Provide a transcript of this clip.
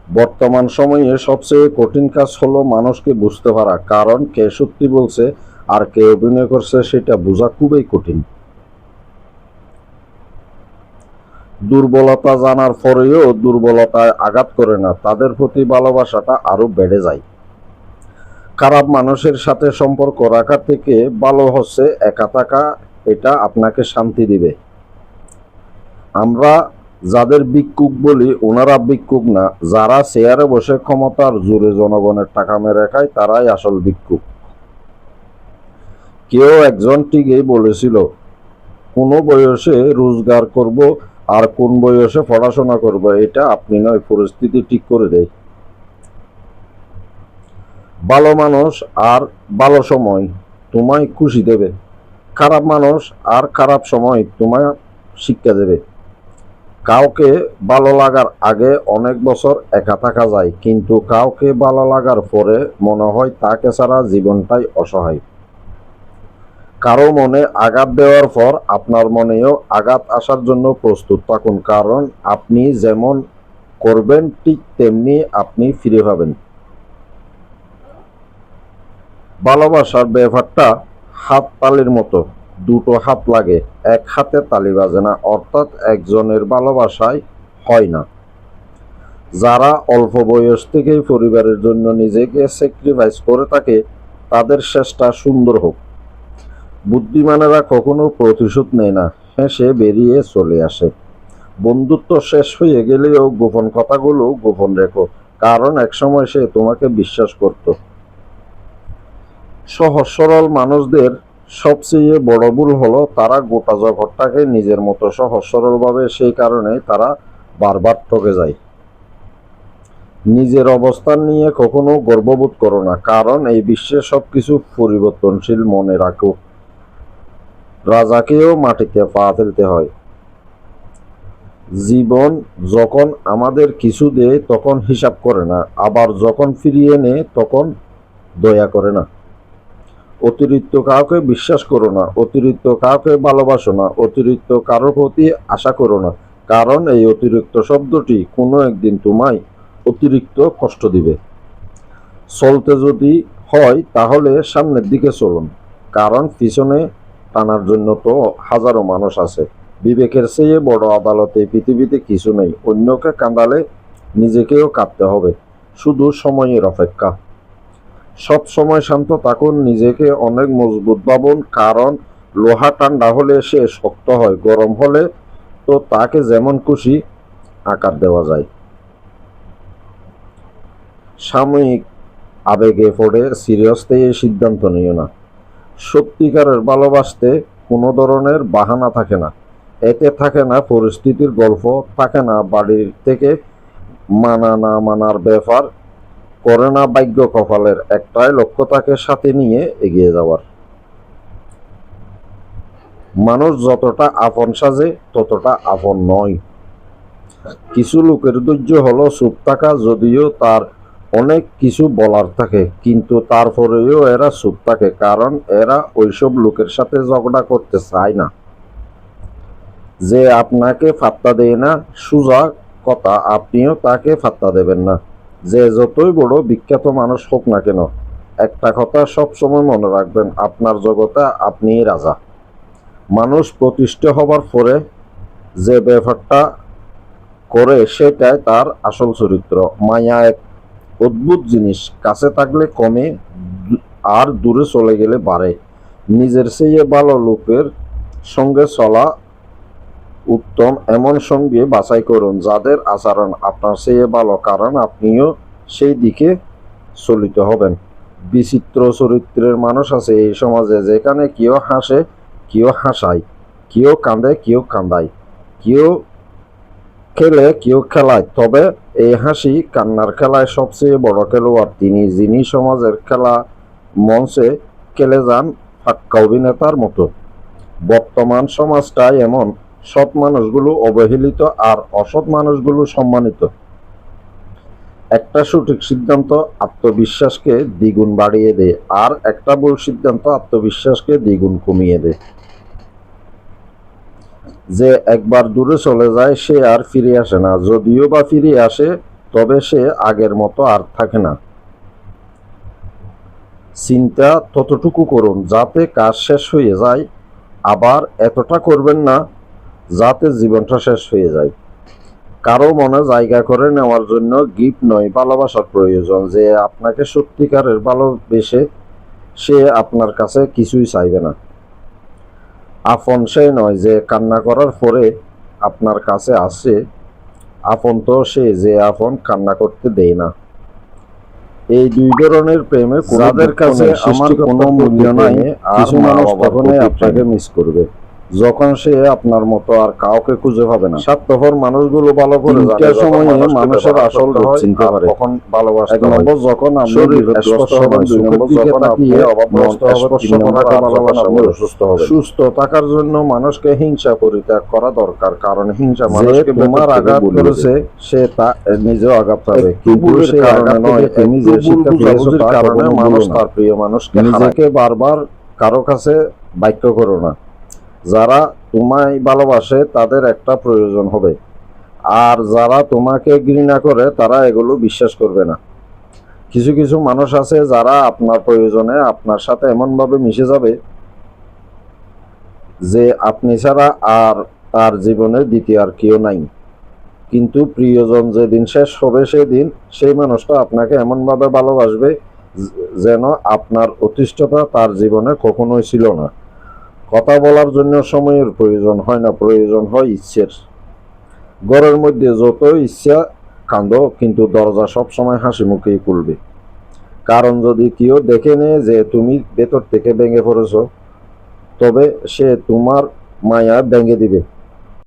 বর্তমান সময়ে সবচেয়ে কঠিন কাজ হলো মানুষকে বুঝতে পারা, কারণ কে সত্যি বলছে আর কে অভিনয় করছে সেটা বোঝা খুবই কঠিন। দুর্বলতা জানার পরেও দুর্বলতায় আঘাত করে না, তাদের প্রতি ভালোবাসাটা আরো বেড়ে যায়। খারাপ মানুষের সাথে সম্পর্ক রাখা থেকে ভালো হচ্ছে একা থাকা, এটা আপনাকে শান্তি দিবে। আমরা যাদের ভিক্ষুক বলি ওনারা ভিক্ষুক না, যারা চেয়ারে বসে ক্ষমতার জোরে জনগণের টাকা মেরে খায় তারাই আসল ভিক্ষুক। কেউ একজন ঠিকই বলেছিল, কোন বয়সে রোজগার করব আর কোন বয়সে পড়াশোনা করব এটা আপনি নয়, পরিস্থিতি ঠিক করে দেয়। ভালো মানুষ আর ভালো সময় তোমায় খুশি দেবে, খারাপ মানুষ আর খারাপ সময় তোমায় শিক্ষা দেবে। কাউকে ভালো লাগার আগে অনেক বছর একা থাকা যায়, কিন্তু কাউকে ভালো লাগার পরে মনে হয় তাকে ছাড়া জীবনটাই অসহায়। কারো মনে আঘাত দেওয়ার পর আপনার মনেও আঘাত আসার জন্য প্রস্তুত থাকুন, কারণ আপনি যেমন করবেন ঠিক তেমনি আপনি ফিরে পাবেন। ভালোবাসার ব্যাপারটা হাত তালির মতো, দুটো হাত লাগে, এক হাতে তালি বাজে না, অর্থাৎ একজনের ভালোবাসায় হয় না। যারা অল্প বয়স থেকেই পরিবারের জন্য নিজেকে স্যাক্রিফাইস করে থাকে তাদের শেষটা সুন্দর হোক। বুদ্ধিমানেরা কখনো প্রতিশোধ নেয় না, হেসে বেরিয়ে চলে আসে। বন্ধুত্ব শেষ হয়ে গেলেও গোপন কথাগুলো গোপন রেখো, কারণ একসময় সে তোমাকে বিশ্বাস করত। সহজ সরল মানুষদের সবচেয়ে বড় ভুল হলো তারা গোটা জগৎটাকে নিজের মতো সহজ সরল ভাবে, সেই কারণে তারা বারবার ঠকে যায়। নিজের অবস্থান নিয়ে কখনো গর্ববোধ করো না, কারণ এই বিশ্বে সবকিছু পরিবর্তনশীল। মনে রাখো, রাজাকেও মাটিতে পা ফেলতে হয়। জীবন যখন আমাদের কিছু দেয় তখন হিসাব করে না, আবার যখন ফিরিয়ে নেয় তখন দয়া করে না। অতিরিক্ত কাউকে বিশ্বাস করো না, অতিরিক্ত কাউকে ভালোবাসো না, অতিরিক্ত কারোর প্রতি আশা করো না, কারণ এই অতিরিক্ত শব্দটি কোনো একদিন তোমায় অতিরিক্ত কষ্ট দিবে। চলতে যদি হয় তাহলে সামনের দিকে চলুন, কারণ পিছনে টানার জন্য তো হাজারো মানুষ আছে। বিবেকের চেয়ে বড় আদালতে পৃথিবীতে কিছু নেই, অন্যকে কাঁদালে নিজেকেও কাঁদতে হবে, শুধু সময়ের অপেক্ষা। সব সময় শান্ত থাকুন, নিজেকে অনেক মজবুত ভাবুন, কারণ লোহা ঠান্ডা হলে সে শক্ত হয়, গরম হলে তো তাকে যেমন খুশি আকার দেওয়া যায়। সাময়িক আবেগে পড়ে সিরিয়াসলি এই সিদ্ধান্ত নিও না। সত্যিকারের ভালোবাসতে কোনো ধরনের বাহানা থাকে না, এতে থাকে না পরিস্থিতির গল্প, থাকে না বাড়ির থেকে মানা না মানার ব্যাপার, করে না ভাগ্য কপালের, একটাই লক্ষ্য তাকে সাথে নিয়ে এগিয়ে যাওয়ার। মানুষ যতটা আপন সাজে ততটা আপন নয়। কিছু লোকের ধৈর্য হলো চুপ থাকা, যদিও তার অনেক কিছু বলার থাকে, কিন্তু তারপরেও এরা চুপ থাকে, কারণ এরা ওইসব লোকের সাথে ঝগড়া করতে চায় না। যে আপনাকে পাত্তা দেয় না, সোজা কথা আপনিও তাকে পাত্তা দেবেন না। যে যতই বড় বিখ্যাত মানুষ হোক না কেন, একটা কথা সবসময় মনে রাখবেন, আপনার জগতে আপনিই রাজা। মানুষ প্রতিষ্ঠিত হবার পরে যে ব্যাপারটা করে সেটাই তার আসল চরিত্র। মায়া এক অদ্ভুত জিনিস, কাছে থাকলে কমে আর দূরে চলে গেলে বাড়ে। নিজের চেয়ে ভালো লোকের সঙ্গে চলা উত্তম, এমন সঙ্গে বাছাই করুন যাদের আচরণ আপনার চেয়ে ভালো, কারণ আপনিও সেই দিকে চলিত হবেন। বিচিত্র চরিত্রের মানুষ আছে এই সমাজে, যেখানে কেউ হাসে, কেউ হাসায়, কেউ কাঁদে, কেউ কাঁদায়, কেউ খেলে, কেউ খেলায়, তবে এই হাসি কান্নার খেলায় সবচেয়ে বড় খেলোয়াড় তিনি, যিনি সমাজের খেলা মঞ্চে খেলে যান ফাক্কা অভিনেতার মতো। বর্তমান সমাজটা এমন, সৎ মানুষগুলো অবহেলিত আর অসৎ মানুষগুলো সম্মানিত। একটা সঠিক সিদ্ধান্ত আত্মবিশ্বাসকে দ্বিগুণ বাড়িয়ে দেয়, আর একটা ভুল সিদ্ধান্ত আত্মবিশ্বাসকে দ্বিগুণ কমিয়ে দেয়। যে একবার দূরে চলে যায় সে আর ফিরে আসে না, যদিও বা ফিরে আসে তবে সে আগের মতো আর থাকে না। চিন্তা ততটুকু করুন যাতে কাজ শেষ হয়ে যায়, আবার এতটা করবেন না যাতে জীবনটা শেষ হয়ে যায়। কারো মনে জায়গা করে নেওয়ার জন্য গিফট নয়, ভালোবাসার প্রয়োজন। যে আপনাকে সত্যিকারের ভালোবেসে সে আপনার কাছে কিছুই চাইবে না। আপন সে নয় যে কান্না করার পরে আপনার কাছে আসে, আপন তো সে যে আপন কান্না করতে দেয় না। এই দুই ধরনের প্রেমে যাদের কাছে আমার কোনো মূল্য নাই, কিছু মানুষ তখনই আপনাকে মিস করবে যখন সে আপনার মতো আর কাউকে খুঁজে পাবে না। স্বার্থপর মানুষগুলো ভালো করে জানে সময়ে মানুষের আসল রূপ চিনতে পারে। তখন ভালোবাসা, এক নম্বর যখন আপনি বিপদগ্রস্ত হবেন, দুই নম্বর যখন আপনি অভাবগ্রস্ত হবেন, তিন নম্বর ভালোবাসা সুস্থ হবে। সুস্থ থাকার জন্য মানুষকে হিংসা পরিত্যাগ করা দরকার, কারণ হিংসা মানুষকে তোমার আঘাত করেছে সে তা নিজেও আঘাত পাবে, কিন্তু সে কারণে নয় তুমি যে শিক্ষা পেয়েছো তার কারণে মানুষ তার প্রিয় মানুষকে নিজেকে বারবার কারো কাছে বাক্য করো না। যারা তোমায় ভালোবাসে তাদের একটা প্রয়োজন হবে, আর যারা তোমাকে ঘৃণা করে তারা এগুলো বিশ্বাস করবে না। কিছু কিছু মানুষ আছে যারা আপনার প্রয়োজনে আপনার সাথে এমনভাবে মিশে যাবে যে আপনি ছাড়া আর তার জীবনে দ্বিতীয় আর কেউ নাই। কিন্তু প্রিয়জন যেদিন শেষ হবে সেদিন সেই মানুষটা আপনাকে এমনভাবে ভালোবাসবে যেন আপনার অতিষ্ঠতা তার জীবনে কখনোই ছিল না। কথা বলার জন্য সময়ের প্রয়োজন হয় না, প্রয়োজন হয় ইচ্ছের। ঘরের মধ্যে যত ইচ্ছা কাঁদো, কিন্তু দরজা সবসময় হাসি মুখেই খুলবে। কারণ যদি কেউ দেখে নেয় যে তুমি ভেতর থেকে ভেঙে পড়েছ, তবে সে তোমার মায়া ভেঙে দিবে।